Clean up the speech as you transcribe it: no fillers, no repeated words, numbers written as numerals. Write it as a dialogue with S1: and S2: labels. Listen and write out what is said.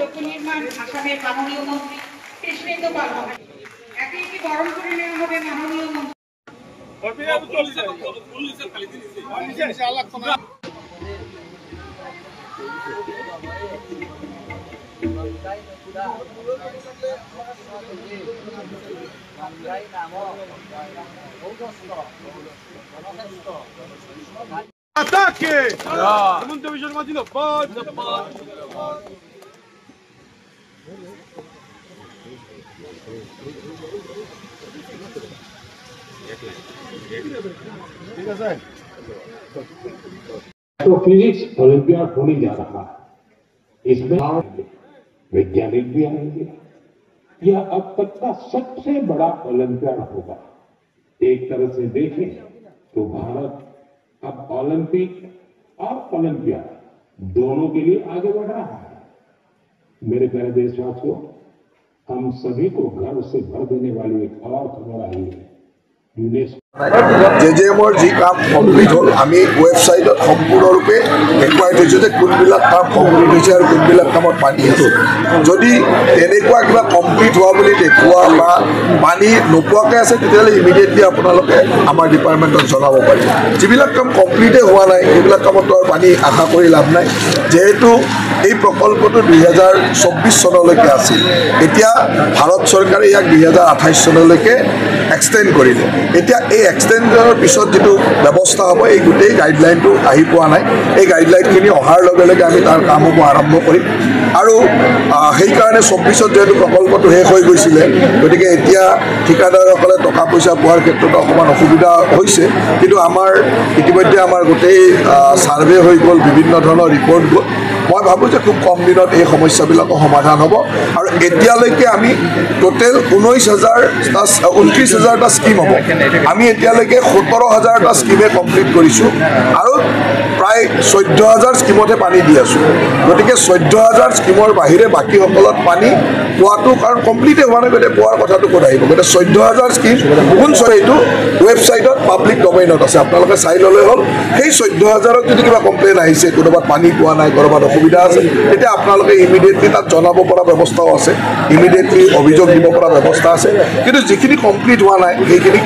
S1: লোক নির্মাণ আসামের মাননীয় মন্ত্রী কৃষ্ণেন্দু পাল একে একটি বরণ করে নেওয়া হবে মাননীয় মন্ত্রী।
S2: Ataque! Mundo Vision Madino, pode!
S3: तो फिजिक्स ओलंपियाड होने जा रहा है। इसमें वैज्ञानिक भी आएंगे। यह अब तक का सबसे बड़ा ओलंपियाड होगा। एक तरह से देखें तो भारत अब ओलंपिक और ओलंपियाड दोनों के लिए आगे बढ़ रहा है। मेरे प्यारे देशवासियों, हम सभी को गर्व से भर देने वाली एक और खबर आई है।
S4: JJMৰ যি কাম কমপ্লিট হ'ল আমি ৱেবছাইটত সম্পূৰ্ণৰূপে দেখুৱাই থৈছোঁ যে কোনবিলাক কাম কমপ্লিট হৈছে আৰু কোনবিলাক কামত পানী আছে। যদি তেনেকুৱা কিবা কমপ্লিট হোৱা বুলি দেখুওৱা বা পানী নোপোৱাকৈ আছে তেতিয়াহ'লে ইমিডিয়েটলি আপোনালোকে আমাৰ ডিপাৰ্টমেণ্টত জনাব পাৰে। যিবিলাক কাম কমপ্লিটেই হোৱা নাই সেইবিলাক কামতো আৰু পানী আশা কৰি লাভ নাই। যিহেতু এই প্ৰকল্পটো 2024 চনলৈকে আছিল, এতিয়া ভাৰত চৰকাৰে ইয়াক 2028 চনলৈকে এক্সটেণ্ড কৰিলে। এতিয়া এই এক্সটেনশ্যনৰ পিছত যিটো ব্যৱস্থা হ'ব এই গোটেই গাইডলাইনটো আহি পোৱা নাই। এই গাইডলাইনখিনি অহাৰ লগে লগে আমি তাৰ কামসমূহ আৰম্ভ কৰিম আৰু সেইকাৰণে 24ত যিহেতু প্ৰকল্পটো শেষ হৈ গৈছিলে, গতিকে এতিয়া ঠিকাদাৰসকলে টকা পইচা পোৱাৰ ক্ষেত্ৰত অকণমান অসুবিধা হৈছে। কিন্তু আমাৰ ইতিমধ্যে আমাৰ গোটেই ছাৰ্ভে হৈ গ'ল, বিভিন্ন ধৰণৰ ৰিপৰ্ট গ'ল। মই ভাবোঁ যে খুব কম দিনত এই সমস্যাবিলাকৰ সমাধান হ'ব আৰু এতিয়ালৈকে আমি টোটেল 29,000টা স্কিম হ'ব। আমি এতিয়ালৈকে 17,000টা স্কিমে কমপ্লিট কৰিছোঁ আৰু প্ৰায় 14,000 স্কিমতে পানী দি আছোঁ। গতিকে 14,000 স্কিমৰ বাহিৰে বাকীসকলত পানী পোৱাটো কাৰণ কমপ্লিটেই হোৱা নাই, গতিকে পোৱাৰ কথাটো ক'ত আহিব। গতিকে 14,000 স্কিম কোন এইটো ৱেবছাইটত পাব্লিক ডমেইনত আছে, আপোনালোকে চাই ল'লে হ'ল। সেই 14,000ত যদি কিবা কমপ্লেইন আহিছে, ক'ৰবাত পানী পোৱা নাই, ক'ৰবাত অসুবিধা আছে, তেতিয়া আপোনালোকে ইমিডিয়েটলি তাত জনাব পৰা ব্যৱস্থাও আছে, ইমিডিয়েটলি অভিযোগ দিব পৰা ব্যৱস্থা আছে। কিন্তু যিখিনি কমপ্লিট হোৱা নাই সেইখিনি